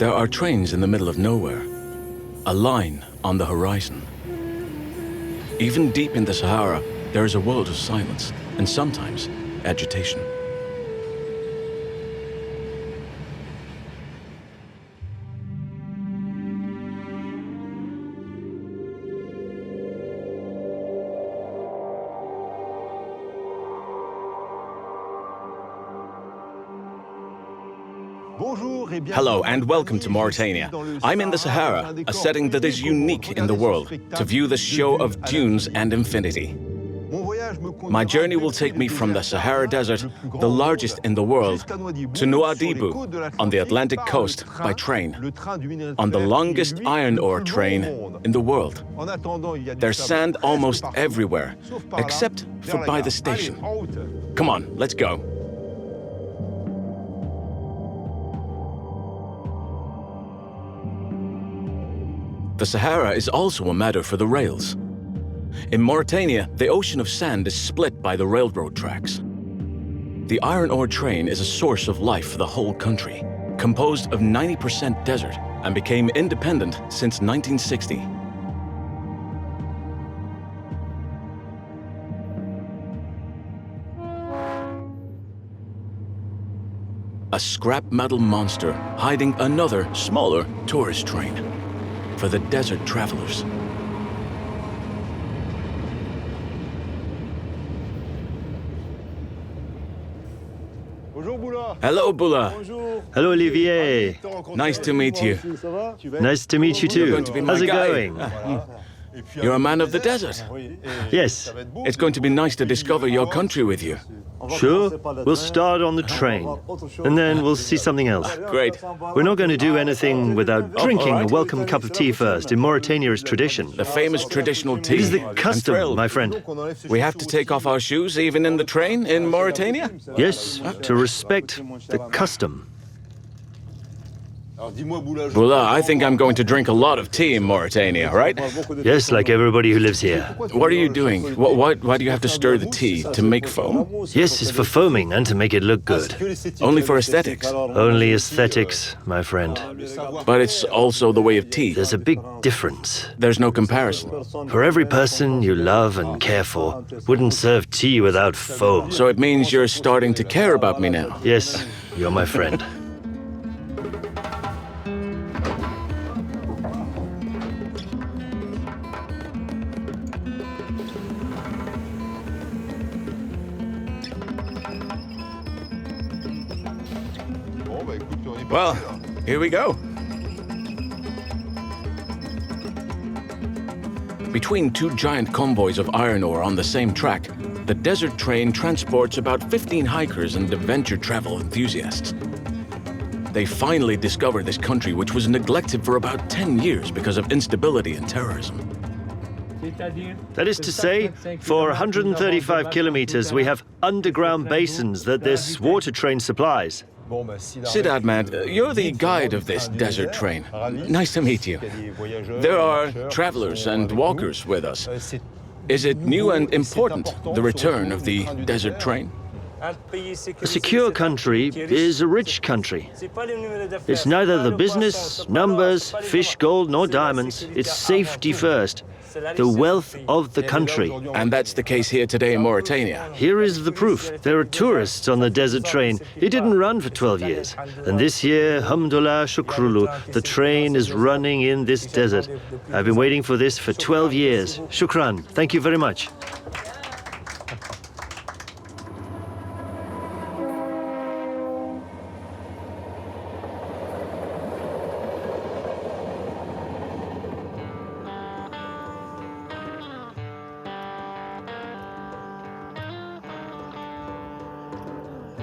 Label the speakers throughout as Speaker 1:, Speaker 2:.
Speaker 1: There are trains in the middle of nowhere, a line on the horizon. Even deep in the Sahara, there is a world of silence and sometimes agitation. Hello and welcome to Mauritania. I'm in the Sahara, a setting that is unique in the world, to view the show of dunes and infinity. My journey will take me from the Sahara Desert, the largest in the world, to Nuedibu, on the Atlantic coast, by train, on the longest iron ore train in the world. There's sand almost everywhere, except for by the station. Come on, let's go. The Sahara is also a matter for the rails. In Mauritania, the ocean of sand is split by the railroad tracks. The iron ore train is a source of life for the whole country, composed of 90% desert, and became independent since 1960. A scrap metal monster hiding another, smaller tourist train for the desert travelers. Hello, Bula.
Speaker 2: Hello, Olivier.
Speaker 1: Nice to meet you.
Speaker 2: Nice to meet you too.
Speaker 1: You're going to be my
Speaker 2: How's it
Speaker 1: guide.
Speaker 2: going?
Speaker 1: You're a man of the desert.
Speaker 2: Yes,
Speaker 1: It's going to be nice to discover your country with you.
Speaker 2: sure. We'll start on the train, and then we'll see something else.
Speaker 1: Great.
Speaker 2: We're not going to do anything without drinking
Speaker 1: all right.
Speaker 2: a welcome cup of tea first. In Mauritania, it's tradition.
Speaker 1: The famous traditional tea.
Speaker 2: It is the
Speaker 1: I'm
Speaker 2: custom,
Speaker 1: thrilled.
Speaker 2: my friend.
Speaker 1: We have to take off our shoes even in the train in Mauritania?
Speaker 2: Yes, to respect the custom.
Speaker 1: Bula, I think I'm going to drink a lot of tea in Mauritania, right?
Speaker 2: Yes, like everybody who lives here.
Speaker 1: What are you doing? Why do you have to stir the tea? To make foam?
Speaker 2: Yes, it's for foaming and to make it look good.
Speaker 1: Only for aesthetics.
Speaker 2: Only aesthetics, my friend.
Speaker 1: But it's also the way of tea.
Speaker 2: There's a big difference.
Speaker 1: There's no comparison.
Speaker 2: For every person you love and care for, wouldn't serve tea without foam.
Speaker 1: So it means you're starting to care about me now.
Speaker 2: Yes, you're my friend.
Speaker 1: Well, here we go. Between two giant convoys of iron ore on the same track, the desert train transports about 15 hikers and adventure travel enthusiasts. They finally discovered this country, which was neglected for about 10 years because of instability and terrorism.
Speaker 2: That is to say, for 135 kilometers, we have underground basins that this water train supplies.
Speaker 1: Sid Ahmed, you're the guide of this desert train. Nice to meet you. There are travelers and walkers with us. Is it new and important, the return of the desert train?
Speaker 2: A secure country is a rich country. It's neither the business, numbers, fish, gold, nor diamonds. It's safety first, the wealth of the country.
Speaker 1: And that's the case here today in Mauritania.
Speaker 2: Here is the proof. There are tourists on the desert train. It didn't run for 12 years. And this year, hamdulillah shukrulu, the train is running in this desert. I've been waiting for this for 12 years. Shukran. Thank you very much.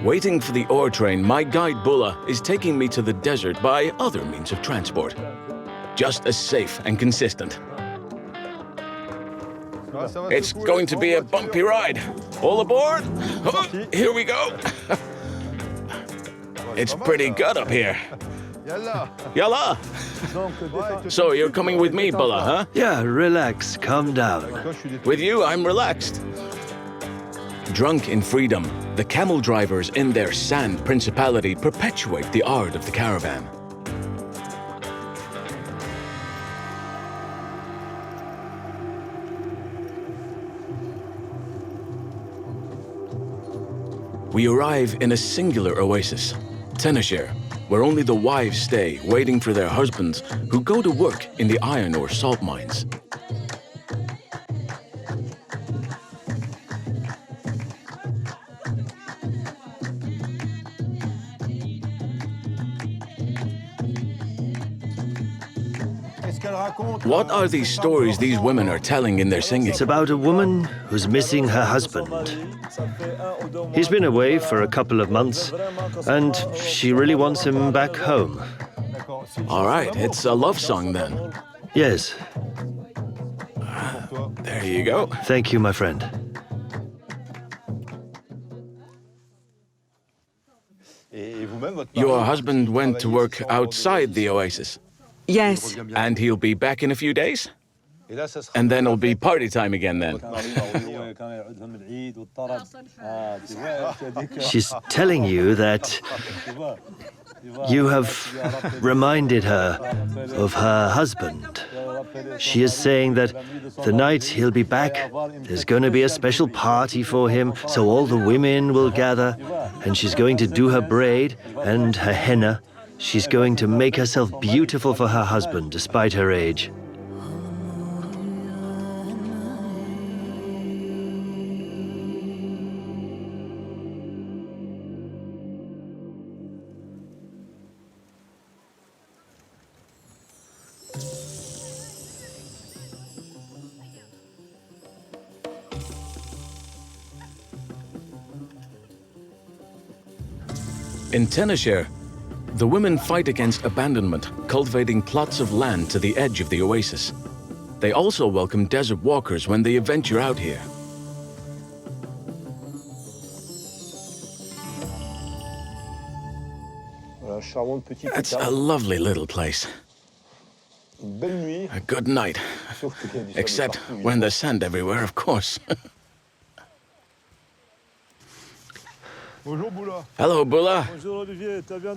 Speaker 1: Waiting for the ore train, my guide Bula is taking me to the desert by other means of transport. Just as safe and consistent. It's going to be a bumpy ride. All aboard? Oh, here we go. It's pretty good up here. Yalla. So you're coming with me, Bula, huh?
Speaker 2: Yeah, relax, calm down.
Speaker 1: With you, I'm relaxed. Drunk in freedom, the camel drivers in their sand principality perpetuate the art of the caravan. We arrive in a singular oasis, Tenasher, where only the wives stay, waiting for their husbands, who go to work in the iron or salt mines. What are these stories these women are telling in their singing?
Speaker 2: It's about a woman who's missing her husband. He's been away for a couple of months, and she really wants him back home.
Speaker 1: All right, it's a love song then.
Speaker 2: Yes.
Speaker 1: There you go.
Speaker 2: Thank you, my friend.
Speaker 1: Your husband went to work outside the oasis,
Speaker 3: Yes.
Speaker 1: and he'll be back in a few days? And then it'll be party time again then.
Speaker 2: She's telling you that you have reminded her of her husband. She is saying that the night he'll be back, there's going to be a special party for him, so all the women will gather, and she's going to do her braid and her henna. She's going to make herself beautiful for her husband, despite her age.
Speaker 1: In Tenasher, the women fight against abandonment, cultivating plots of land to the edge of the oasis. They also welcome desert walkers when they venture out here. It's a lovely little place. A good night. Except when there's sand everywhere, of course. Hello, Bula.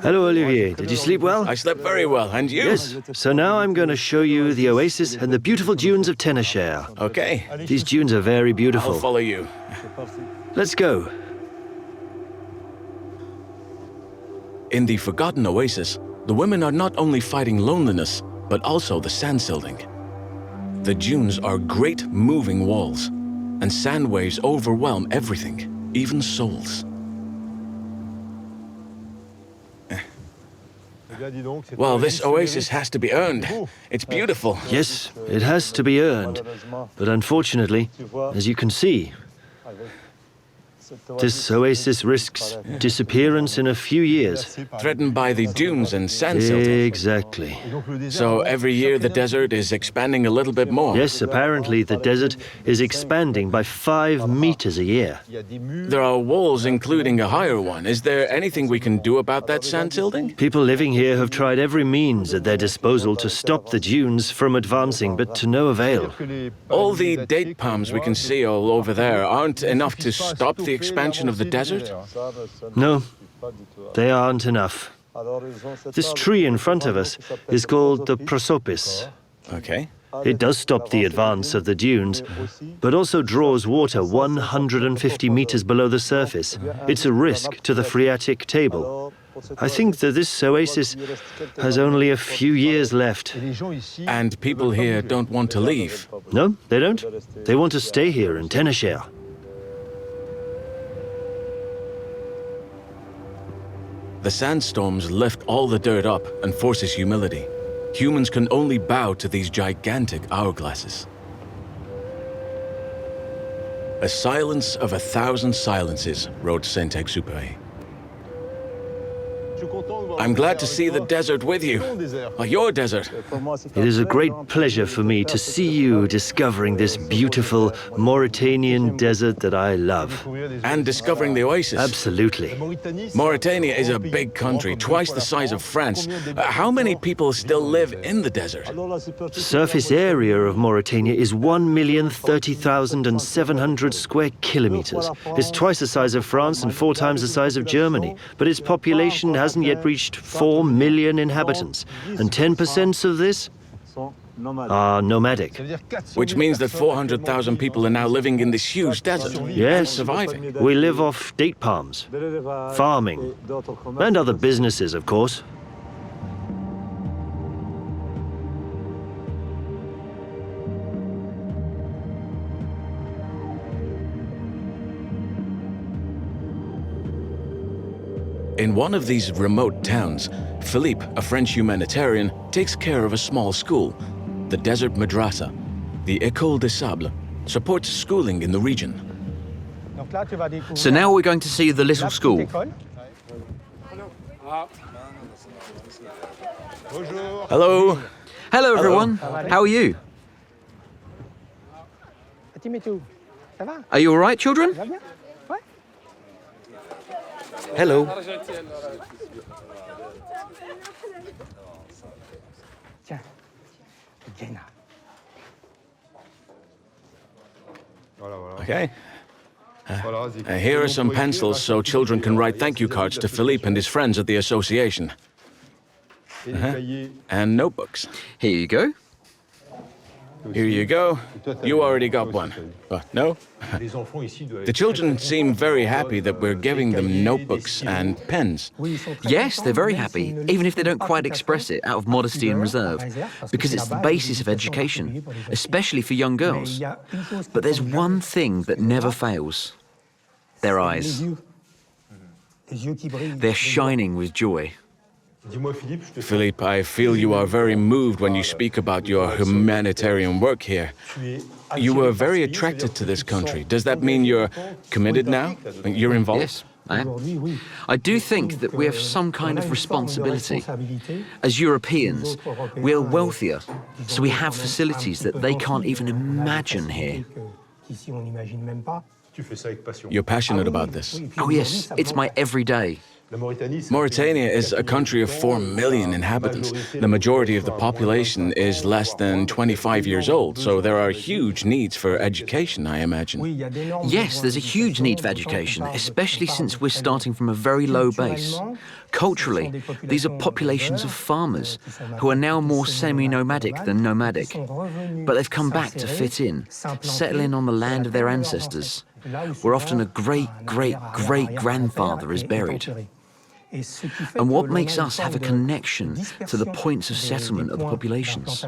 Speaker 2: Hello, Olivier. Did you sleep well?
Speaker 1: I slept very well, and you?
Speaker 2: Yes. So now I'm going to show you the oasis and the beautiful dunes of Tenasher.
Speaker 1: Okay,
Speaker 2: These dunes are very
Speaker 1: I'll
Speaker 2: beautiful.
Speaker 1: follow you.
Speaker 2: Let's go.
Speaker 1: In the forgotten oasis, the women are not only fighting loneliness, but also the sand silting. The dunes are great moving walls, and sand waves overwhelm everything, even souls. Well, this oasis has to be earned. It's beautiful.
Speaker 2: Yes, it has to be earned. But unfortunately, as you can see, this oasis risks disappearance in a few years.
Speaker 1: Threatened by the dunes and sand silting.
Speaker 2: Exactly.
Speaker 1: So every year the desert is expanding a little bit more.
Speaker 2: Yes, apparently the desert is expanding by 5 meters a year.
Speaker 1: There are walls, including a higher one. Is there anything we can do about that sand silting?
Speaker 2: People living here have tried every means at their disposal to stop the dunes from advancing, but to no avail.
Speaker 1: All the date palms we can see all over there aren't enough to stop the expansion of the desert?
Speaker 2: No, they aren't enough. This tree in front of us is called the prosopis.
Speaker 1: Okay.
Speaker 2: It does stop the advance of the dunes, but also draws water 150 meters below the surface. It's a risk to the phreatic table. I think that this oasis has only a few years left.
Speaker 1: And people here don't want to leave.
Speaker 2: No, they don't. They want to stay here in Tenasher.
Speaker 1: The sandstorms lift all the dirt up and forces humility. Humans can only bow to these gigantic hourglasses. A silence of 1,000 silences, wrote Saint-Exupéry. I'm glad to see the desert with you. Your desert.
Speaker 2: It is a great pleasure for me to see you discovering this beautiful Mauritanian desert that I love.
Speaker 1: And discovering the oasis.
Speaker 2: Absolutely.
Speaker 1: Mauritania is a big country, twice the size of France. How many people still live in the desert?
Speaker 2: The surface area of Mauritania is 1,030,700 square kilometers. It's twice the size of France and 4 times the size of Germany, but its population hasn't yet reached 4 million inhabitants. And 10% of this are nomadic.
Speaker 1: Which means that 400,000 people are now living in this huge desert.
Speaker 2: Yes,
Speaker 1: surviving.
Speaker 2: we live off date palms, farming, and other businesses, of course.
Speaker 1: In one of these remote towns, Philippe, a French humanitarian, takes care of a small school, the Desert Madrasa. The École des Sables supports schooling in the region.
Speaker 3: So now we're going to see the little school.
Speaker 1: Hello.
Speaker 3: Hello, everyone. How are you? Are you all right, children?
Speaker 1: Hello. Okay. Here are some pencils so children can write thank you cards to Philippe and his friends at the association. And notebooks.
Speaker 3: Here you go.
Speaker 1: Here you go. You already got one. No? The children seem very happy that we're giving them notebooks and pens.
Speaker 3: Yes, they're very happy, even if they don't quite express it out of modesty and reserve, because it's the basis of education, especially for young girls. But there's one thing that never fails: their eyes. They're shining with joy.
Speaker 1: Philippe, I feel you are very moved when you speak about your humanitarian work here. You were very attracted to this country. Does that mean you're committed now? You're involved?
Speaker 3: Yes, I am. I do think that we have some kind of responsibility. As Europeans, we are wealthier, so we have facilities that they can't even imagine here.
Speaker 1: You're passionate about this.
Speaker 3: Oh yes, it's my everyday.
Speaker 1: Mauritania is a country of 4 million inhabitants. The majority of the population is less than 25 years old, so there are huge needs for education, I imagine.
Speaker 3: Yes, there's a huge need for education, especially since we're starting from a very low base. Culturally, these are populations of farmers who are now more semi-nomadic than nomadic. But they've come back to fit in, settling on the land of their ancestors, where often a great-great-great-grandfather is buried. And what makes us have a connection to the points of settlement of the populations?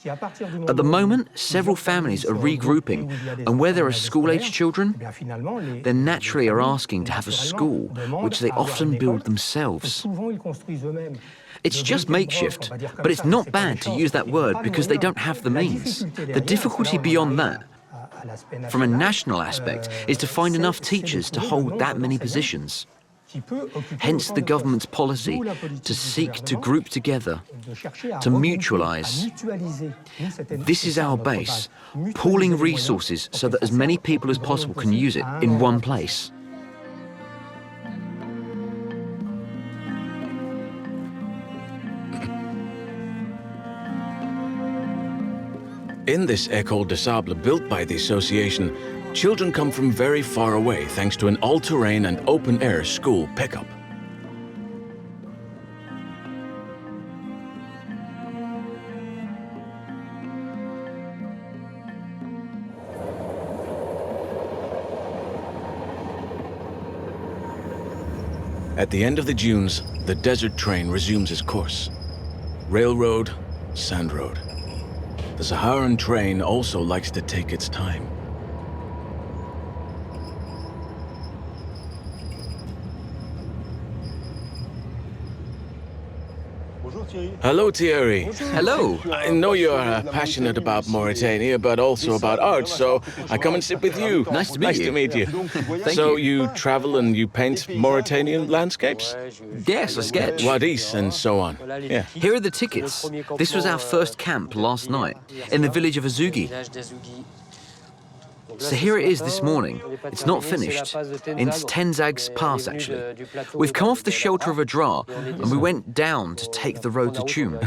Speaker 3: At the moment, several families are regrouping, and where there are school-aged children, they naturally are asking to have a school, which they often build themselves. It's just makeshift, but it's not bad to use that word because they don't have the means. The difficulty beyond that, from a national aspect, is to find enough teachers to hold that many positions. Hence the government's policy to seek to group together, to mutualize. This is our base, pooling resources so that as many people as possible can use it in one place.
Speaker 1: In this École des Sables built by the association, children come from very far away thanks to an all-terrain and open-air school pickup. At the end of the dunes, the desert train resumes its course. Railroad, sand road. The Saharan train also likes to take its time. Hello, Thierry.
Speaker 3: Hello.
Speaker 1: I know you're passionate about Mauritania, but also about art, so I come and sit with you.
Speaker 3: Nice to meet you.
Speaker 1: Nice to meet you.
Speaker 3: Thank
Speaker 1: So
Speaker 3: you.
Speaker 1: you travel and you paint Mauritanian landscapes?
Speaker 3: Yes, I sketch.
Speaker 1: Wadis and so on. Yeah.
Speaker 3: Here are the tickets. This was our first camp last night, in the village of Azugi. So here it is this morning. It's not finished. It's Tenzag's Pass, actually. We've come off the shelter of a draw, and we went down to take the road to Chum.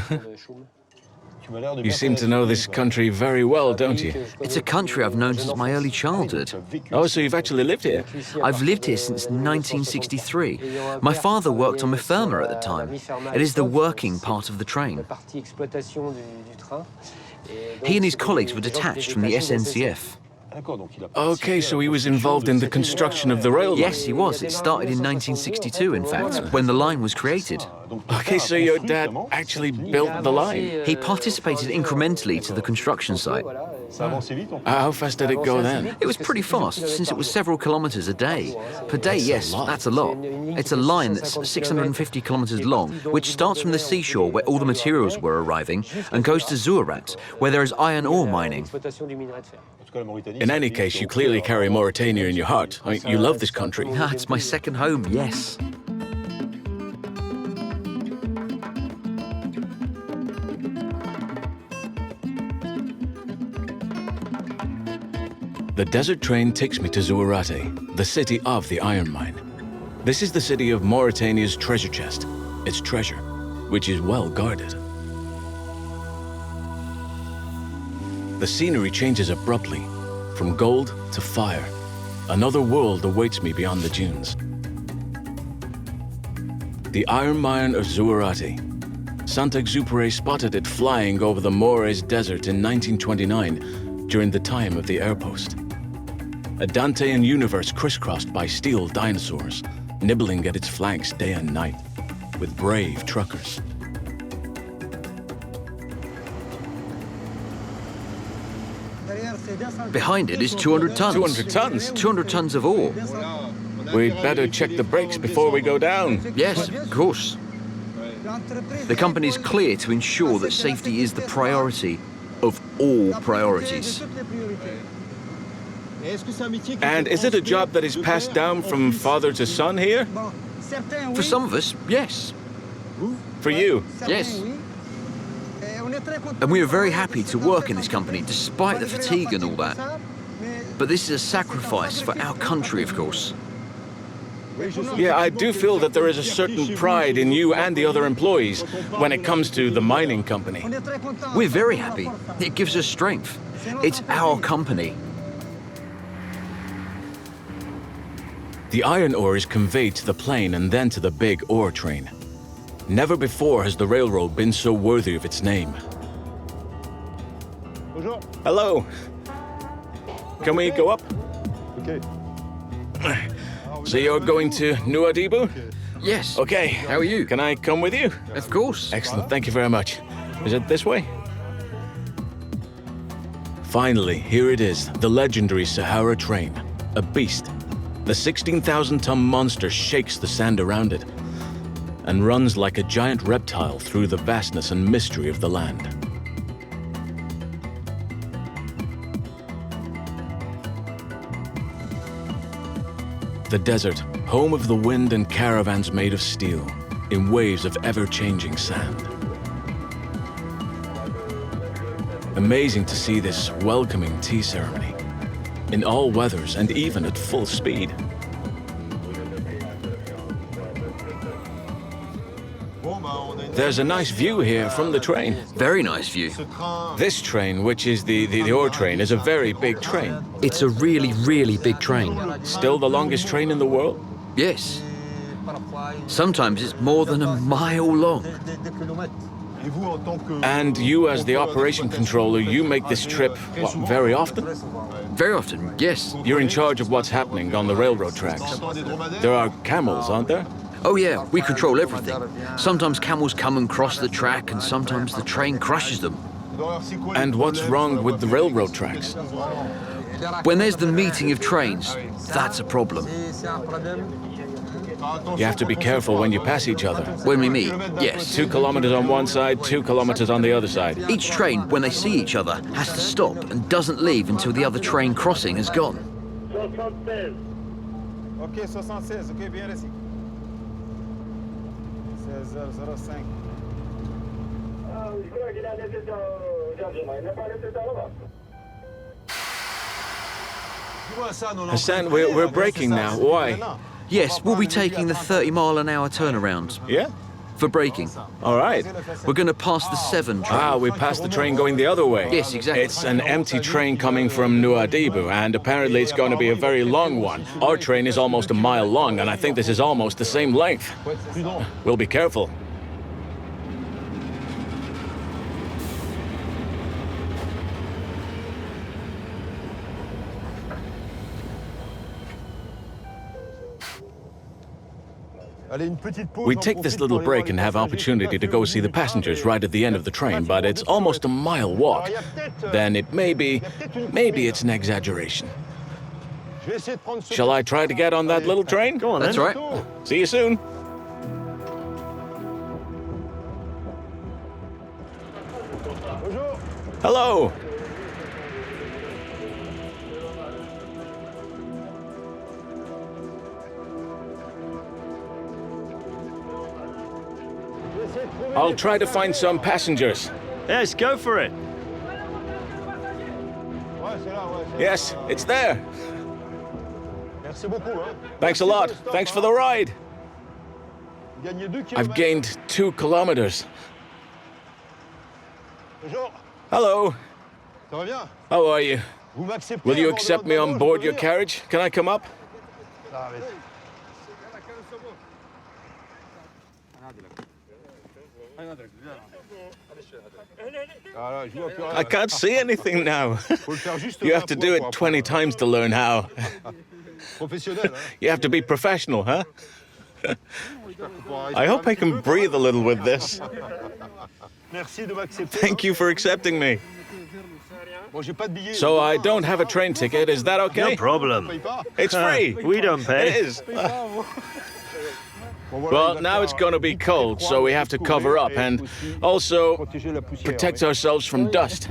Speaker 1: You seem to know this country very well, don't you?
Speaker 3: It's a country I've known since my early childhood.
Speaker 1: Oh, so you've actually lived here?
Speaker 3: I've lived here since 1963. My father worked on Mefirma at the time. It is the working part of the train. He and his colleagues were detached from the SNCF.
Speaker 1: Okay, so he was involved in the construction of the railway?
Speaker 3: Yes, he was. It started in 1962, in fact, when the line was created.
Speaker 1: Okay, so your dad actually built the line?
Speaker 3: He participated incrementally to the construction site.
Speaker 1: How fast did it go then?
Speaker 3: It was pretty fast, since it was several kilometres a day. Per day, yes, that's a lot. It's a line that's 650 kilometres long, which starts from the seashore where all the materials were arriving and goes to Zouarat, where there is iron ore mining.
Speaker 1: In any case, you clearly carry Mauritania in your heart. I mean, you love this country.
Speaker 3: It's my second home, yes.
Speaker 1: The desert train takes me to Zouarate, the city of the iron mine. This is the city of Mauritania's treasure chest, its treasure, which is well guarded. The scenery changes abruptly, from gold to fire. Another world awaits me beyond the dunes. The iron mine of Zouarate. Saint-Exupéry spotted it flying over the Maures desert in 1929 during the time of the air post. A Dantean universe crisscrossed by steel dinosaurs, nibbling at its flanks day and night, with brave truckers.
Speaker 3: Behind it is 200 tons.
Speaker 1: 200 tons?
Speaker 3: 200 tons of ore.
Speaker 1: We'd better check the brakes before we go down.
Speaker 3: Yes, of course. The company is clear to ensure that safety is the priority of all priorities.
Speaker 1: And is it a job that is passed down from father to son here?
Speaker 3: For some of us, yes.
Speaker 1: For you?
Speaker 3: Yes. And we are very happy to work in this company, despite the fatigue and all that. But this is a sacrifice for our country, of course.
Speaker 1: Yeah, I do feel that there is a certain pride in you and the other employees when it comes to the mining company.
Speaker 3: We're very happy. It gives us strength. It's our company.
Speaker 1: The iron ore is conveyed to the plane and then to the big ore train. Never before has the railroad been so worthy of its name. Hello. Can we go up?
Speaker 4: Okay.
Speaker 1: So you're going to Nuedibu?
Speaker 3: Yes.
Speaker 1: Okay.
Speaker 3: How are you?
Speaker 1: Can I come with you?
Speaker 3: Of course.
Speaker 1: Excellent. Thank you very much. Is it this way? Finally, here it is, the legendary Sahara train. A beast. The 16,000-ton monster shakes the sand around it and runs like a giant reptile through the vastness and mystery of the land. The desert, home of the wind and caravans made of steel, in waves of ever-changing sand. Amazing to see this welcoming tea ceremony, in all weathers and even at full speed. There's a nice view here from the train.
Speaker 3: Very nice view.
Speaker 1: This train, which is the ore train, is a very big train.
Speaker 3: It's a really, really big train.
Speaker 1: Still the longest train in the world?
Speaker 3: Yes. Sometimes it's more than a mile long.
Speaker 1: And you, as the operation controller, you make this trip, what, very often?
Speaker 3: Very often, yes.
Speaker 1: You're in charge of what's happening on the railroad tracks. There are camels, aren't there?
Speaker 3: Oh yeah, we control everything. Sometimes camels come and cross the track, and sometimes the train crushes them.
Speaker 1: And what's wrong with the railroad tracks?
Speaker 3: When there's the meeting of trains, that's a problem.
Speaker 1: You have to be careful when you pass each other.
Speaker 3: When we meet, yes.
Speaker 1: 2 kilometers on one side, 2 kilometers on the other side.
Speaker 3: Each train, when they see each other, has to stop and doesn't leave until the other train crossing has gone.
Speaker 4: Okay, 76, okay, bien reçu. 16005.
Speaker 1: Hassan, we're braking now. Why?
Speaker 3: Yes, we'll be taking the 30-mile-an-hour turnaround.
Speaker 1: Yeah?
Speaker 3: for braking.
Speaker 1: All right.
Speaker 3: We're going to pass the 7 train.
Speaker 1: Ah, we passed the train going the other way.
Speaker 3: Yes, exactly.
Speaker 1: It's an empty train coming from Nuedibu, and apparently it's going to be a very long one. Our train is almost a mile long, and I think this is almost the same length. We'll be careful. We take this little break and have opportunity to go see the passengers right at the end of the train, but it's almost a mile walk. Then it maybe it's an exaggeration. Shall I try to get on that little train?
Speaker 2: Go on,
Speaker 3: That's
Speaker 2: then.
Speaker 3: right.
Speaker 1: See you soon. Hello. I'll try to find some passengers.
Speaker 2: Yes, go for it.
Speaker 1: Yes, it's there. Thanks a lot. Thanks for the ride. I've gained 2 kilometers. Hello. How are you? Will you accept me on board your carriage? Can I come up? I can't see anything now. You have to do it 20 times to learn how. You have to be professional, huh? I hope I can breathe a little with this. Thank you for accepting me. So I don't have a train ticket, is that okay?
Speaker 2: No problem.
Speaker 1: It's free.
Speaker 2: We don't pay.
Speaker 1: It is. Well, now it's going to be cold, so we have to cover up and also protect ourselves from dust.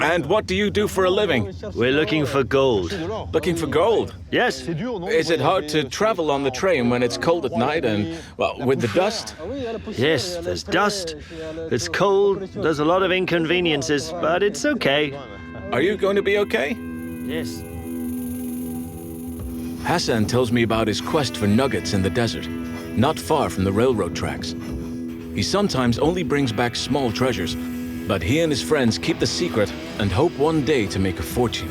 Speaker 1: And what do you do for a living?
Speaker 2: We're looking for gold.
Speaker 1: Looking for gold.
Speaker 2: Yes.
Speaker 1: Is it hard to travel on the train when it's cold at night and, well, with the dust?
Speaker 2: Yes, there's dust. It's cold. There's a lot of inconveniences, but it's okay.
Speaker 1: Are you going to be okay?
Speaker 2: Yes.
Speaker 1: Hassan tells me about his quest for nuggets in the desert, not far from the railroad tracks. He sometimes only brings back small treasures, but he and his friends keep the secret and hope one day to make a fortune.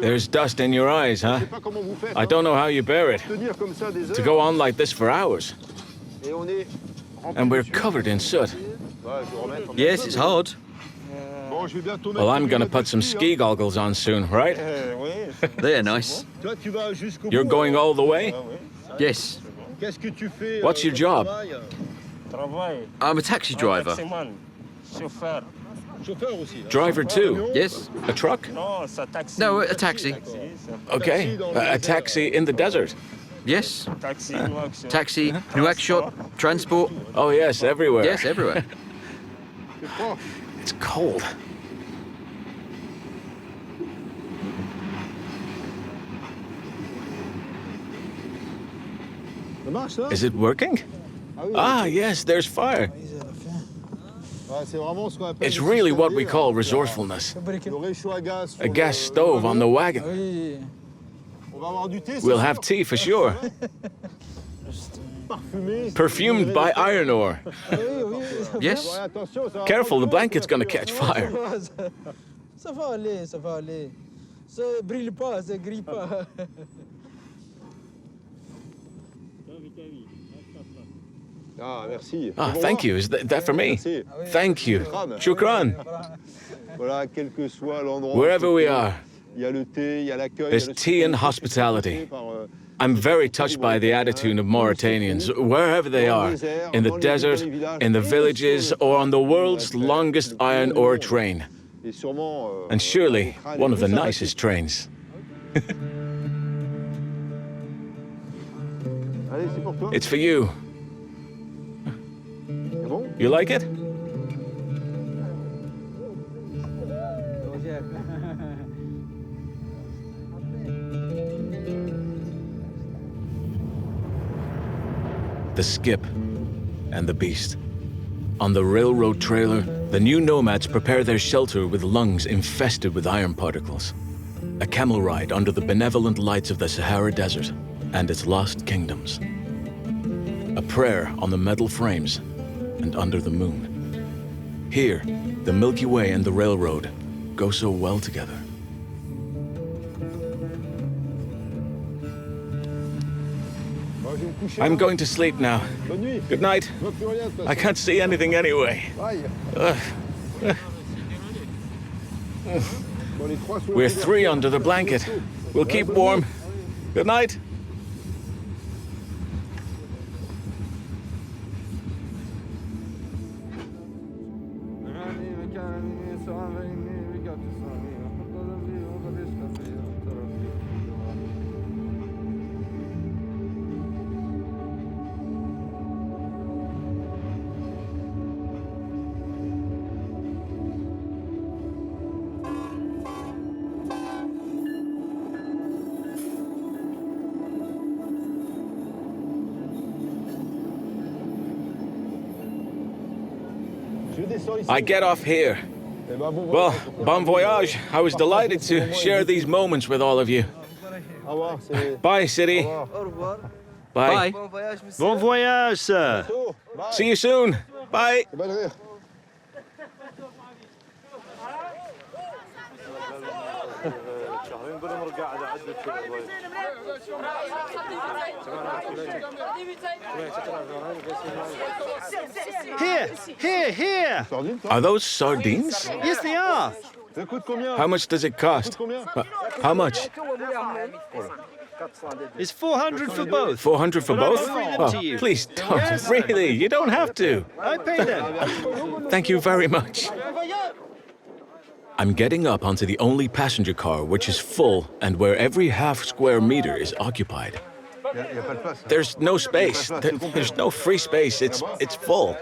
Speaker 1: There's dust in your eyes, huh? I don't know how you bear it. To go on like this for hours. And we're covered in soot.
Speaker 3: Yes, it's hard.
Speaker 1: Well, I'm gonna put some ski goggles on soon, right?
Speaker 3: They're nice.
Speaker 1: You're going all the way?
Speaker 3: Yes.
Speaker 1: What's your job?
Speaker 3: I'm a taxi driver.
Speaker 1: Driver too?
Speaker 3: Yes.
Speaker 1: A truck?
Speaker 3: No, a taxi.
Speaker 1: Okay. A taxi in the desert?
Speaker 3: Yes. Taxi, Nouakchott, transport.
Speaker 1: Oh yes, everywhere.
Speaker 3: Yes, everywhere.
Speaker 1: It's cold. Is it working? Ah, yes, there's fire. It's really what we call resourcefulness. A gas stove on the wagon. We'll have tea for sure. Perfumed by iron ore.
Speaker 3: Yes.
Speaker 1: Careful, the blanket's gonna catch fire.
Speaker 5: Ça va aller, ça va aller. Ça brûle pas, ça grille pas.
Speaker 1: Ah, thank you. Is that for me? Thank you. Shukran. Wherever we are, there's tea and hospitality. I'm very touched by the attitude of Mauritanians, wherever they are, in the desert, in the villages, or on the world's longest iron ore train. And surely one of the nicest trains. It's for you. You like it? The skip and the beast. On the railroad trailer, The new nomads prepare their shelter with lungs infested with iron particles. A camel ride under the benevolent lights of the Sahara Desert and its lost kingdoms. A prayer on the metal frames and under the moon. Here, the Milky Way and the railroad go so well together. I'm going to sleep now. Good night. I can't see anything anyway. We're three under the blanket. We'll keep warm. Good night. I get off here. Well, bon voyage. I was delighted to share these moments with all of you. Bye, city. Bye.
Speaker 2: Bon voyage, sir.
Speaker 1: See you soon. Bye.
Speaker 2: Here.
Speaker 1: Are those sardines?
Speaker 2: Yes, they are.
Speaker 1: How much does it cost? How much?
Speaker 2: It's 400 for both.
Speaker 1: 400 for both? Oh, please don't.
Speaker 2: Yes.
Speaker 1: Really, you don't have to.
Speaker 2: I pay them.
Speaker 1: Thank you very much. I'm getting up onto the only passenger car which is full and where every half square meter is occupied. There's no space. There's no free space. It's full.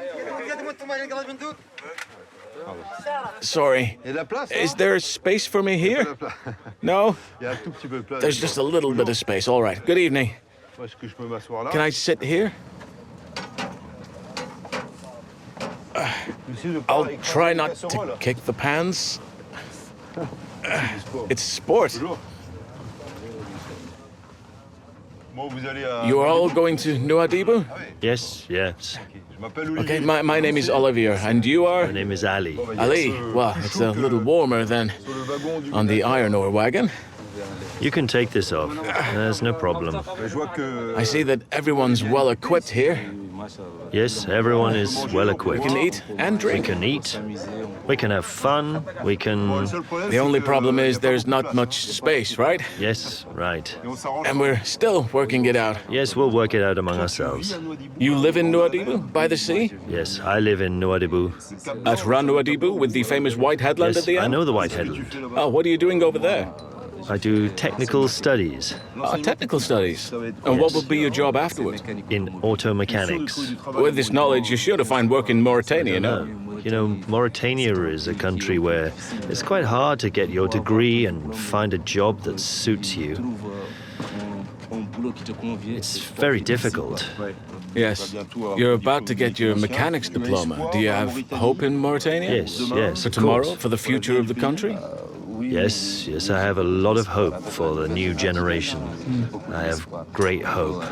Speaker 1: Sorry. Is there space for me here? No? There's just a little bit of space. All right. Good evening. Can I sit here? I'll try not to kick the pans. It's sport. You are all going to Nuedibu?
Speaker 2: Yes.
Speaker 1: Okay, my name is Olivier, and you are?
Speaker 2: My name is Ali.
Speaker 1: Ali. Well, it's a little warmer than on the iron ore wagon.
Speaker 2: You can take this off. There's no problem.
Speaker 1: I see that everyone's well equipped here.
Speaker 2: Yes, everyone is well
Speaker 1: We
Speaker 2: equipped.
Speaker 1: can eat and
Speaker 2: We
Speaker 1: drink.
Speaker 2: can eat. We can have fun. We can...
Speaker 1: The only problem is there's not much space, right?
Speaker 2: Yes, right.
Speaker 1: And we're still working it out.
Speaker 2: Yes, we'll work it out among ourselves.
Speaker 1: You live in Nuedibu, by the sea?
Speaker 2: Yes, I live in Nuedibu.
Speaker 1: At Nuedibu, with the famous white headland
Speaker 2: Yes,
Speaker 1: at the end?
Speaker 2: I know the White Headland.
Speaker 1: Oh, what are you doing over there?
Speaker 2: I do technical studies
Speaker 1: Technical studies. And what will be your job afterwards?
Speaker 2: in auto mechanics.
Speaker 1: With this knowledge, you're sure to find work in Mauritania, no?
Speaker 2: You know, Mauritania is a country where it's quite hard to get your degree and find a job that suits you. It's very difficult.
Speaker 1: Yes. You're about to get your mechanics diploma. Do you have hope in Mauritania?
Speaker 2: Yes,
Speaker 1: For
Speaker 2: of
Speaker 1: tomorrow?
Speaker 2: course.
Speaker 1: For the future of the country?
Speaker 2: Yes, I have a lot of hope for the new generation. I have great hope.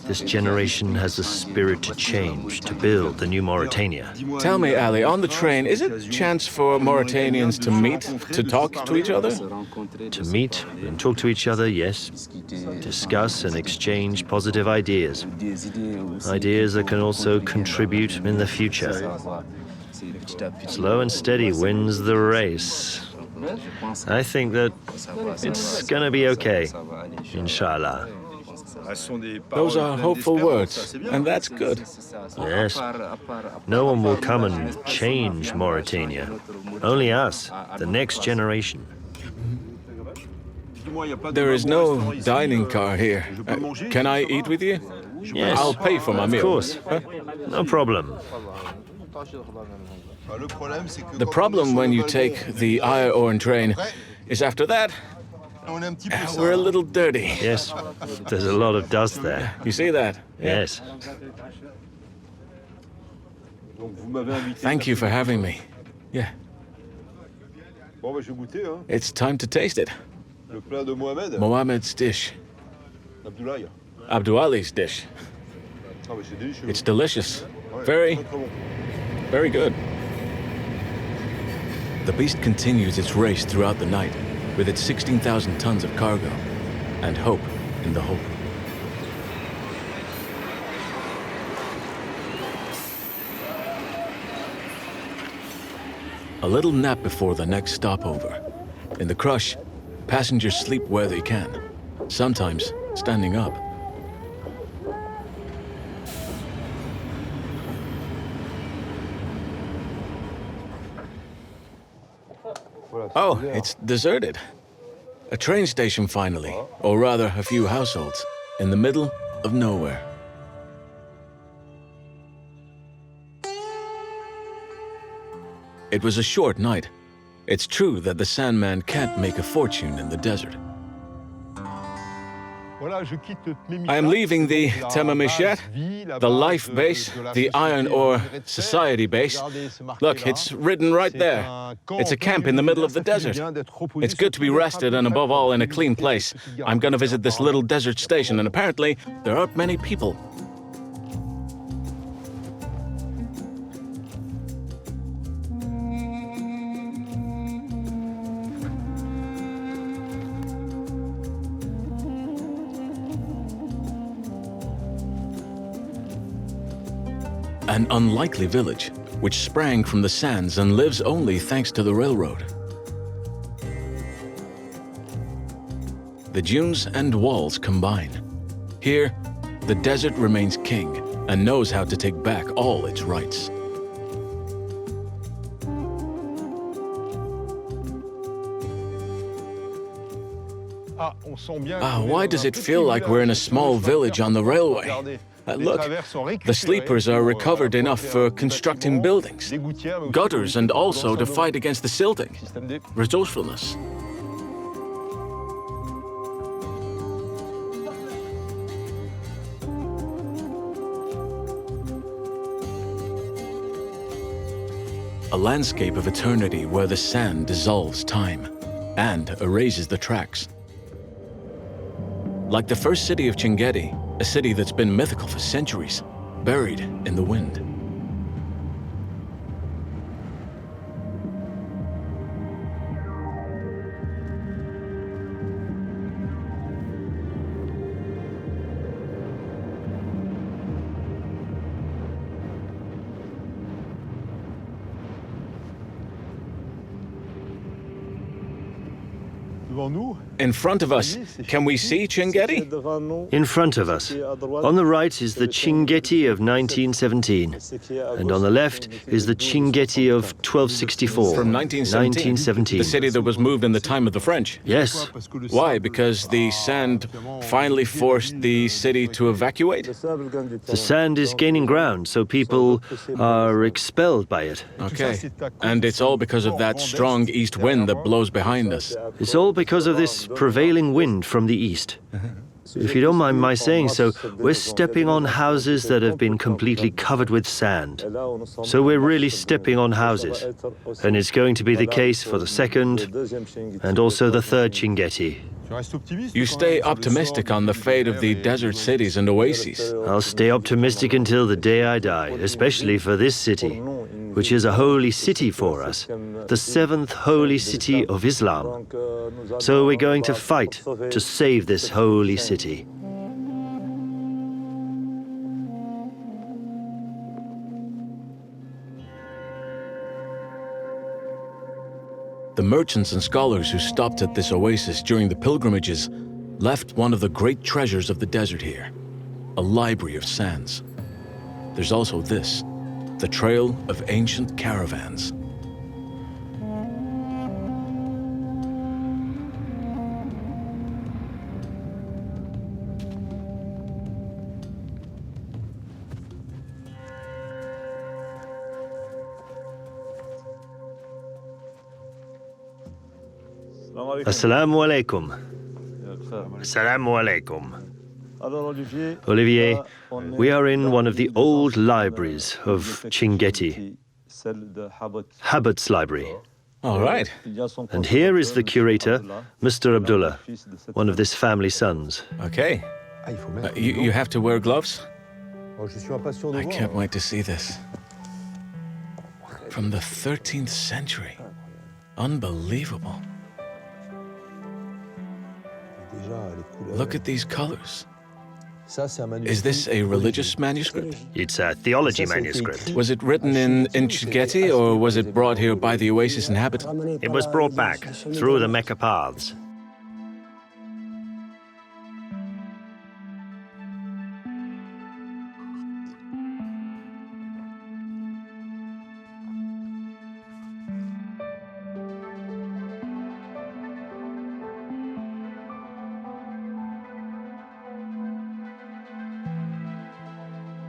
Speaker 2: This generation has the spirit to change, to build the new Mauritania.
Speaker 1: Tell me, Ali, on the train, is it chance for Mauritanians to meet, to talk to each other?
Speaker 2: To meet and talk to each other, yes. Discuss and exchange positive ideas. Ideas that can also contribute in the future. Slow and steady wins the race. I think that it's gonna be okay, inshallah.
Speaker 1: Those are hopeful words, and that's good.
Speaker 2: Yes. No one will come and change Mauritania. Only us, the next generation.
Speaker 1: There is no dining car here. Can I eat with you?
Speaker 2: Yes.
Speaker 1: I'll pay for my meal.
Speaker 2: Of course. No problem.
Speaker 1: The problem when you take the iron ore train is after that, we're a little dirty.
Speaker 2: Yes. There's a lot of dust there.
Speaker 1: You see that?
Speaker 2: Yes.
Speaker 1: Thank you for having me. Yeah,
Speaker 4: Bon, bah, je vais goûter, hein.
Speaker 1: it's time to taste it.
Speaker 4: Le plat de Mohamed,
Speaker 1: Mohammed's dish,
Speaker 4: Abdoulaye.
Speaker 1: Abdouali's dish.
Speaker 4: Ah, bah, c'est délicieux.
Speaker 1: It's delicious.
Speaker 4: Ouais,
Speaker 1: Very,
Speaker 4: très, très bon.
Speaker 1: very good. The beast continues its race throughout the night with its 16,000 tons of cargo and hope in the hope. A little nap before the next stopover. In the crush, passengers sleep where they can, sometimes standing up.
Speaker 4: Voilà, c'est
Speaker 1: Oh,
Speaker 4: bien.
Speaker 1: it's deserted. A train station finally, or rather a few households, in the middle of nowhere. It was a short night. It's true that the Sandman can't make a fortune in the desert.
Speaker 4: Voilà, je quitte
Speaker 1: I am leaving the Temamishet, the life base, the iron ore society base. Look, it's written right there. It's a camp in the middle of the desert. It's good to be rested and above all in a clean place. I'm gonna visit this little desert station and apparently there aren't many people. An unlikely village, which sprang from the sands and lives only thanks to the railroad. The dunes and walls combine. Here, the desert remains king and knows how to take back all its rights. Why does it feel like we're in a small village on the railway? Look, the sleepers are recovered enough for constructing buildings, gutters, and also to fight against the silting. Resourcefulness. A landscape of eternity where the sand dissolves time and erases the tracks. Like the first city of Qingeti, a city that's been mythical for centuries, buried in the wind. In front of us, can we see Qingeti?
Speaker 2: In front of us. On the right is the Qingeti of 1917, and on the left is the Qingeti of 1264.
Speaker 1: From 1917? The city that was moved in the time of the French?
Speaker 2: Yes.
Speaker 1: Why? Because the sand finally forced the city to evacuate?
Speaker 2: The sand is gaining ground, so people are expelled by it.
Speaker 1: Okay. And it's all because of that strong east wind that blows behind us.
Speaker 2: It's all because of this prevailing wind from the east. If you don't mind my saying so, we're stepping on houses that have been completely covered with sand. So we're really stepping on houses. And it's going to be the case for the second and also the third Qingeti.
Speaker 1: You stay optimistic on the fate of the desert cities and oases.
Speaker 2: I'll stay optimistic until the day I die, especially for this city, which is a holy city for us, the seventh holy city of Islam. So we're going to fight to save this holy city.
Speaker 1: The merchants and scholars who stopped at this oasis during the pilgrimages left one of the great treasures of the desert here, a library of sands. There's also this, the trail of ancient caravans.
Speaker 2: Assalamu alaikum. Assalamu alaikum. Olivier, we are in one of the old libraries of Qingeti, Habit's library.
Speaker 1: All right.
Speaker 2: And here is the curator, Mr. Abdullah, one of this family's sons.
Speaker 1: Okay. You have to wear gloves?
Speaker 4: Oh,
Speaker 1: I can't wait to see this. From the 13th century. Unbelievable. Look at these colors. Is this a religious manuscript?
Speaker 2: It's a theology manuscript.
Speaker 1: Was it written in Qingeti, or was it brought here by the Oasis inhabitants?
Speaker 2: It was brought back through the Mecca paths.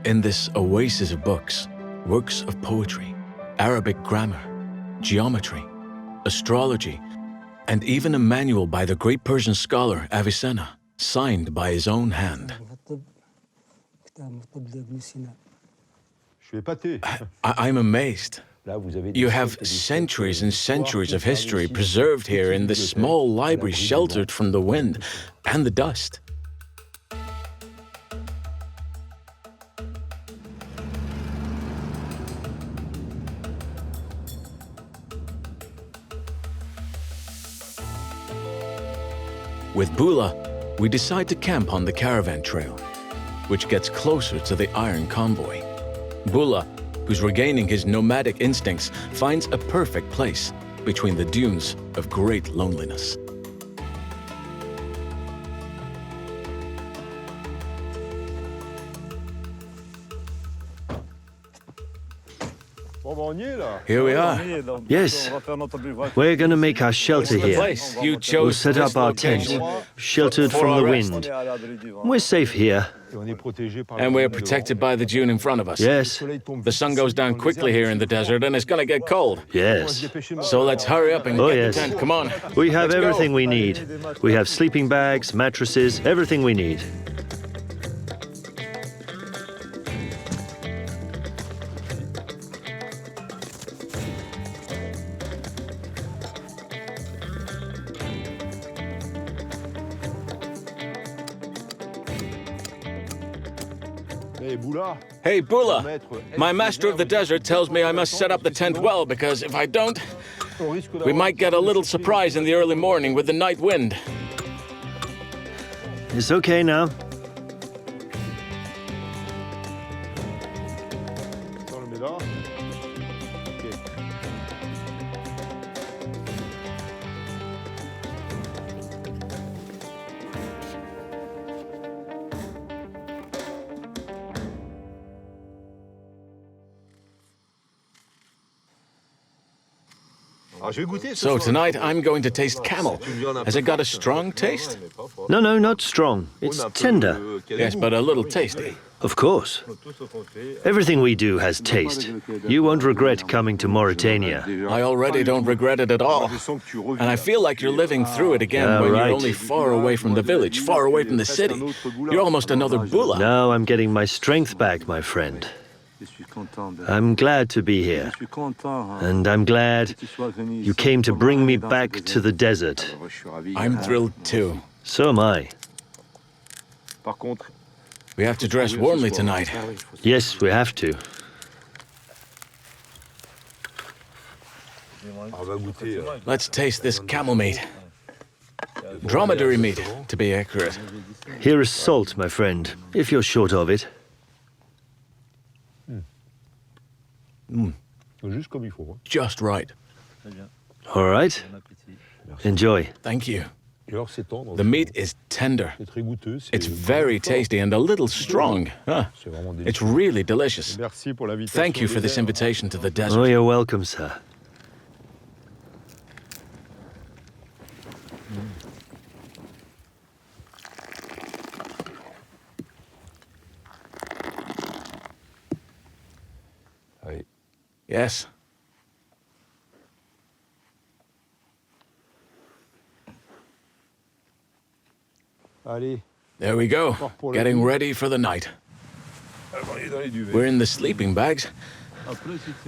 Speaker 1: In this oasis of books, works of poetry, Arabic grammar, geometry, astrology, and even a manual by the great Persian scholar Avicenna, signed by his own hand. I'm amazed. You have centuries and centuries of history preserved here in this small library sheltered from the wind and the dust. With Bula, we decide to camp on the caravan trail, which gets closer to the iron convoy. Bula, who's regaining his nomadic instincts, finds a perfect place between the dunes of great loneliness. Here we are.
Speaker 2: Yes, we're going to make our shelter
Speaker 1: The
Speaker 2: here.
Speaker 1: place you
Speaker 2: We'll
Speaker 1: chose
Speaker 2: set
Speaker 1: this
Speaker 2: up our tent,
Speaker 1: location,
Speaker 2: sheltered
Speaker 1: for
Speaker 2: from the
Speaker 1: our rest.
Speaker 2: wind. We're safe here.
Speaker 1: and we're protected by the dune in front of us.
Speaker 2: Yes,
Speaker 1: The sun goes down quickly here in the desert, and it's gonna get cold.
Speaker 2: yes.
Speaker 1: So let's hurry up and
Speaker 2: Oh,
Speaker 1: get
Speaker 2: yes.
Speaker 1: the tent. Come on.
Speaker 2: We have
Speaker 1: Let's go.
Speaker 2: everything we need. We have sleeping bags, mattresses, everything we need.
Speaker 1: Hey, Bula, my master of the desert tells me I must set up the tent well, because if I don't, we might get a little surprise in the early morning with the night wind.
Speaker 2: It's okay now.
Speaker 1: So tonight I'm going to taste camel. Has it got a strong taste?
Speaker 2: No, not strong. It's tender.
Speaker 1: Yes, but a little tasty.
Speaker 2: Of course. Everything we do has taste. You won't regret coming to Mauritania.
Speaker 1: I already don't regret it at all. And I feel like you're living through it again
Speaker 2: Yeah,
Speaker 1: when
Speaker 2: right.
Speaker 1: you're only far away from the village, far away from the city. You're almost another Bula.
Speaker 2: Now I'm getting my strength back, my friend. I'm glad to be here. And I'm glad you came to bring me back to the desert.
Speaker 1: I'm thrilled too.
Speaker 2: So am I.
Speaker 1: We have to dress warmly tonight.
Speaker 2: Yes, we have to.
Speaker 1: Let's taste this camel meat. Dromedary meat, to be accurate.
Speaker 2: Here is salt, my friend, if you're short of it.
Speaker 1: Just right.
Speaker 2: All right. Enjoy.
Speaker 1: Thank you. The meat is tender. It's very tasty and a little strong. It's really delicious. Thank you for this invitation to the
Speaker 2: Oh,
Speaker 1: desert.
Speaker 2: you're welcome, sir.
Speaker 1: Yes. There we go, getting ready for the night. We're in the sleeping bags.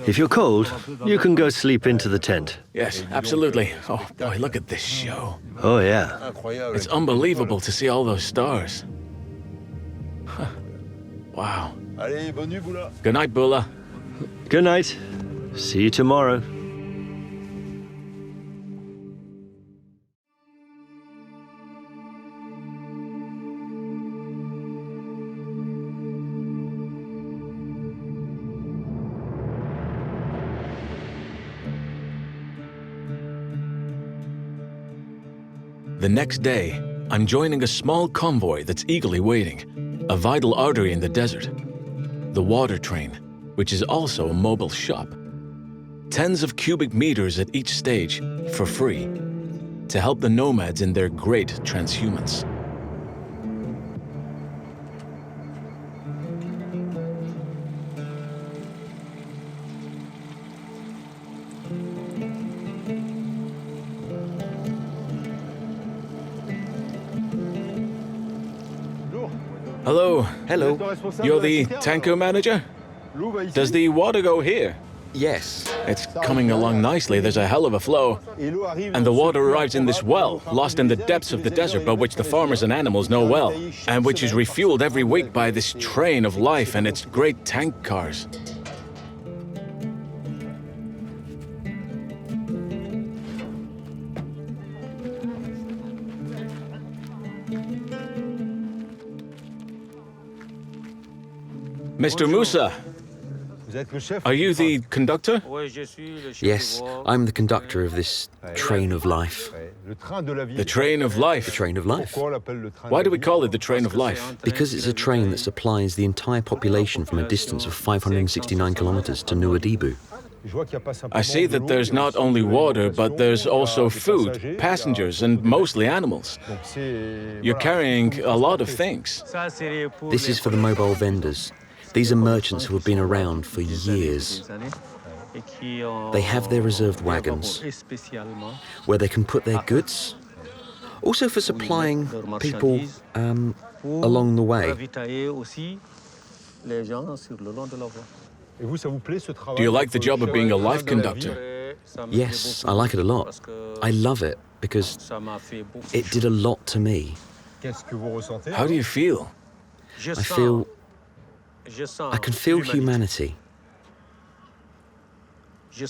Speaker 2: If you're cold, you can go sleep into the tent.
Speaker 1: Yes, absolutely. Oh boy, look at this show.
Speaker 2: Oh, yeah.
Speaker 1: It's unbelievable to see all those stars. Huh. Wow. Good night, Bula.
Speaker 2: Good night. See you tomorrow.
Speaker 1: The next day, I'm joining a small convoy that's eagerly waiting, a vital artery in the desert. The water train, which is also a mobile shop. Tens of cubic meters at each stage, for free, to help the nomads in their great transhumance. Hello.
Speaker 3: Hello.
Speaker 1: You're the tanker manager? Does the water go here?
Speaker 3: Yes.
Speaker 1: It's coming along nicely. There's a hell of a flow. And the water arrives in this well, lost in the depths of the desert, but which the farmers and animals know well, and which is refueled every week by this train of life and its great tank cars. Mr. Musa, are you the conductor?
Speaker 3: Yes, I'm the conductor of this train of life.
Speaker 1: The train of life.
Speaker 3: The train of life.
Speaker 1: Why do we call it the train of life?
Speaker 3: Because it's a train that supplies the entire population from a distance of 569 kilometers to Nuedibu.
Speaker 1: I see that there's not only water, but there's also food, passengers, and mostly animals. You're carrying a lot of things.
Speaker 3: This is for the mobile vendors. These are merchants who have been around for years. They have their reserved wagons where they can put their goods, also for supplying people along the way.
Speaker 1: Do you like the job of being a life conductor?
Speaker 3: Yes, I like it a lot. I love it because it did a lot to me.
Speaker 1: How do you feel?
Speaker 3: I can feel humanity.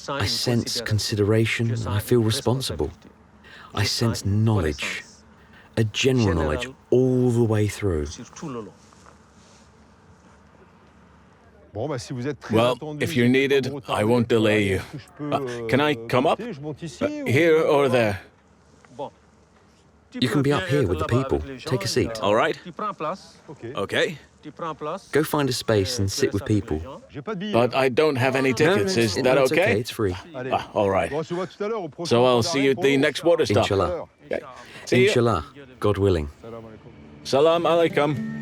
Speaker 3: I sense consideration and I feel responsible. I sense knowledge, a general knowledge all the way through.
Speaker 1: Well, if you're needed, I won't delay you. Can I come up? Here or there?
Speaker 3: You can be up here with the people. Take a seat.
Speaker 1: All right. Okay.
Speaker 3: Go find a space and sit with people.
Speaker 1: But I don't have any tickets. Is that
Speaker 3: it's
Speaker 1: okay?
Speaker 3: It's free.
Speaker 1: All right. So I'll see you at the next water stop.
Speaker 3: Inshallah.
Speaker 1: Okay. See you.
Speaker 3: Inshallah, God willing.
Speaker 1: Salam alaikum.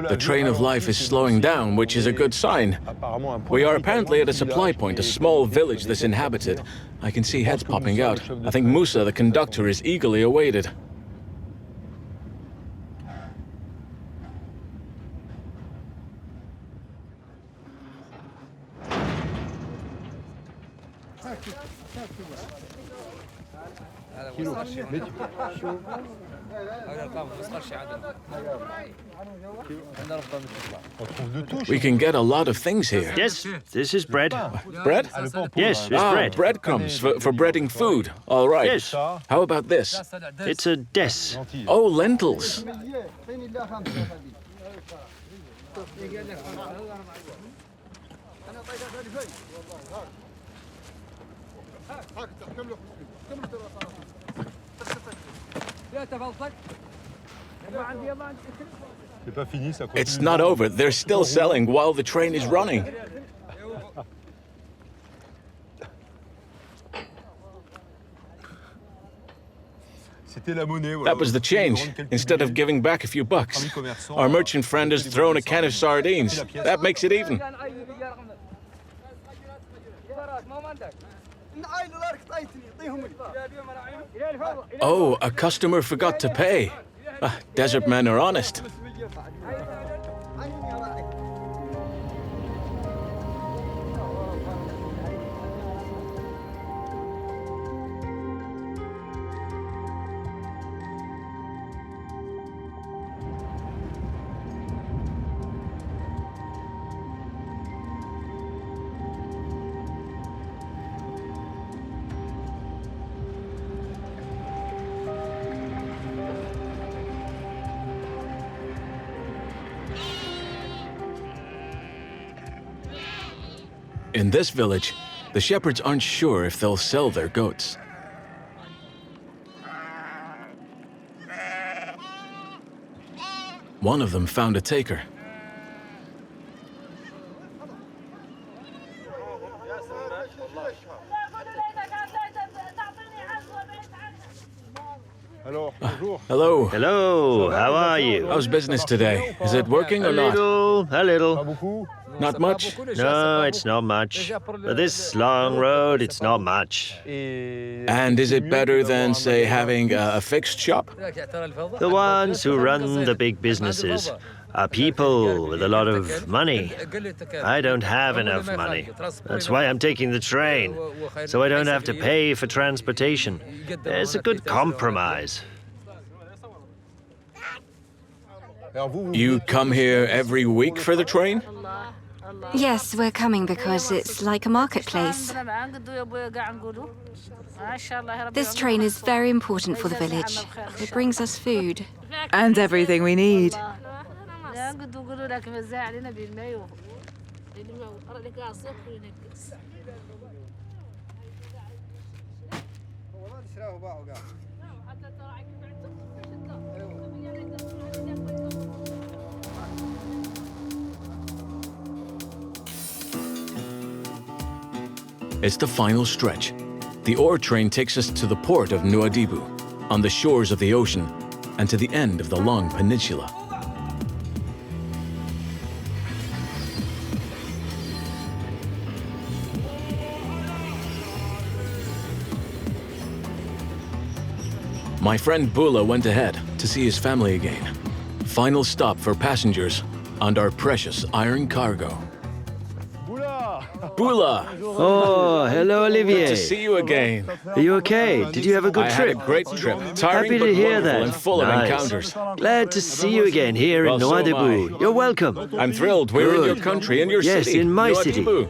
Speaker 1: The train of life is slowing down, which is a good sign. We are apparently at a supply point, a small village that's inhabited. I can see heads popping out. I think Musa, the conductor, is eagerly awaited. We can get a lot of things here.
Speaker 2: Yes, this is bread.
Speaker 1: Bread?
Speaker 2: Yes, it's bread.
Speaker 1: Breadcrumbs for breading food. All right.
Speaker 2: Yes.
Speaker 1: How about this?
Speaker 2: It's a des.
Speaker 1: Oh, lentils. It's not over. They're still selling while the train is running. That was the change, instead of giving back a few bucks. Our merchant friend has thrown a can of sardines. That makes it even. Oh, a customer forgot to pay. Desert men are honest. In this village, the shepherds aren't sure if they'll sell their goats. One of them found a taker. Hello.
Speaker 2: Hello, how are you?
Speaker 1: How's business today? Is it working or
Speaker 2: A
Speaker 1: not?
Speaker 2: little.
Speaker 1: Not much?
Speaker 2: No, it's not much. For this long road, it's not much.
Speaker 1: And is it better than, say, having a fixed shop?
Speaker 2: The ones who run the big businesses are people with a lot of money. I don't have enough money. That's why I'm taking the train, so I don't have to pay for transportation. It's a good compromise.
Speaker 1: You come here every week for the train?
Speaker 6: Yes, we're coming because it's like a marketplace. This train is very important for the village. It brings us food.
Speaker 7: And everything we need.
Speaker 1: It's the final stretch. The ore train takes us to the port of Nuedibu, on the shores of the ocean, and to the end of the long peninsula. My friend Bula went ahead to see his family again. Final stop for passengers and our precious iron cargo. Bula!
Speaker 2: Oh, hello, Olivier.
Speaker 1: Good to see you again.
Speaker 2: Are you okay? Did you have a good
Speaker 1: I
Speaker 2: trip?
Speaker 1: had a great trip. Tiring
Speaker 2: Happy
Speaker 1: but
Speaker 2: to hear
Speaker 1: wonderful
Speaker 2: that.
Speaker 1: and full of encounters.
Speaker 2: Glad to see you again here in
Speaker 1: Well, so am
Speaker 2: Nuedibu.
Speaker 1: I.
Speaker 2: You're welcome.
Speaker 1: I'm thrilled. We're in
Speaker 2: Good.
Speaker 1: your country, in your
Speaker 2: Yes,
Speaker 1: city.
Speaker 2: in my city.
Speaker 1: Nuedibu.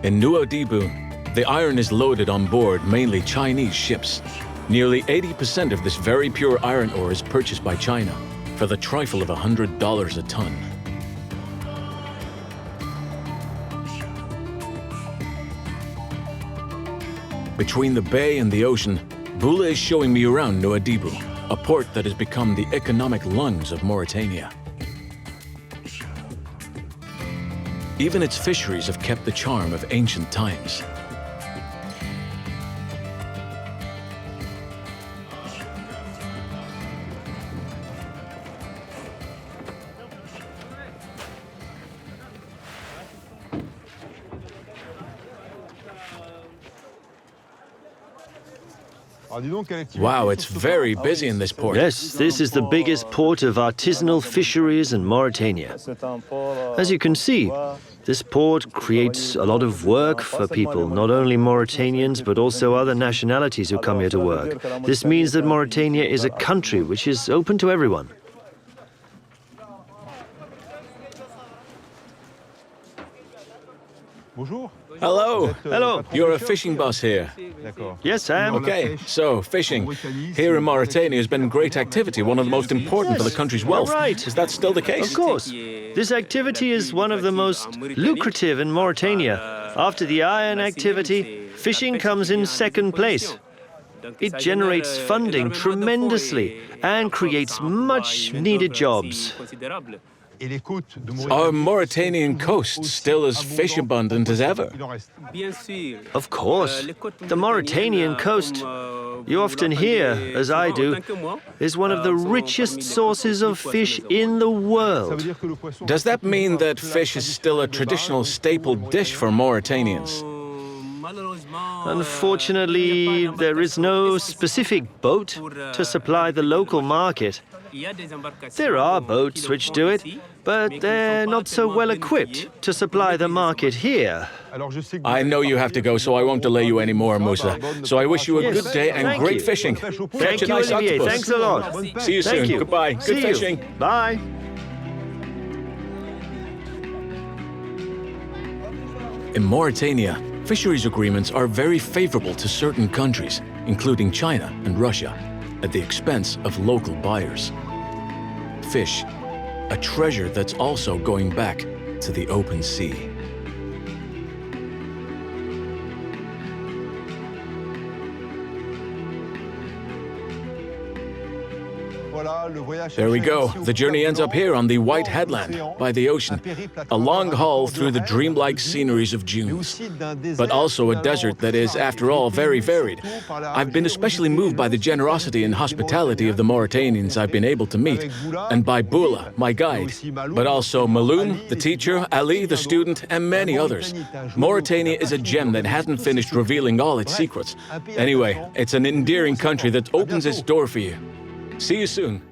Speaker 1: In Nuedibu, the iron is loaded on board mainly Chinese ships. Nearly 80% of this very pure iron ore is purchased by China for the trifle of $100 a ton. Between the bay and the ocean, Bula is showing me around Nuedibu, a port that has become the economic lungs of Mauritania. Even its fisheries have kept the charm of ancient times. Wow, it's very busy in this port.
Speaker 2: Yes, this is the biggest port of artisanal fisheries in Mauritania. As you can see, this port creates a lot of work for people, not only Mauritanians, but also other nationalities who come here to work. This means that Mauritania is a country which is open to everyone.
Speaker 1: Hello.
Speaker 2: Hello.
Speaker 1: You're a fishing boss here.
Speaker 2: Yes, I am.
Speaker 1: Okay, so fishing. Here in Mauritania has been great activity, one of the most important for the country's wealth.
Speaker 2: Right.
Speaker 1: Is that still the case?
Speaker 2: Of course. This activity is one of the most lucrative in Mauritania. After the iron activity, fishing comes in second place. It generates funding tremendously and creates much needed jobs.
Speaker 1: Are Mauritanian coasts still as fish abundant as ever?
Speaker 2: Of course, the Mauritanian coast, you often hear, as I do, is one of the richest sources of fish in the world.
Speaker 1: Does that mean that fish is still a traditional staple dish for Mauritanians?
Speaker 2: Unfortunately, there is no specific boat to supply the local market. There are boats which do it, but they're not so well equipped to supply the market here.
Speaker 1: I know you have to go, so I won't delay you anymore, Musa. So I wish you a
Speaker 2: Yes,
Speaker 1: good day and
Speaker 2: thank
Speaker 1: great
Speaker 2: you.
Speaker 1: fishing.
Speaker 2: Thank
Speaker 1: Catch a
Speaker 2: you,
Speaker 1: nice
Speaker 2: Olivier.
Speaker 1: octopus.
Speaker 2: Thanks a lot.
Speaker 1: See you soon.
Speaker 2: Thank you.
Speaker 1: Goodbye. Good
Speaker 2: See
Speaker 1: fishing.
Speaker 2: you. Bye.
Speaker 1: In Mauritania, fisheries agreements are very favorable to certain countries, including China and Russia, at the expense of local buyers. Fish, a treasure that's also going back to the open sea. There we go. The journey ends up here on the White Headland by the ocean. A long haul through the dreamlike sceneries of dunes, but also a desert that is, after all, very varied. I've been especially moved by the generosity and hospitality of the Mauritanians I've been able to meet, and by Boula, my guide, but also Maloum, the teacher, Ali, the student, and many others. Mauritania is a gem that hasn't finished revealing all its secrets. Anyway, it's an endearing country that opens its door for you. See you soon.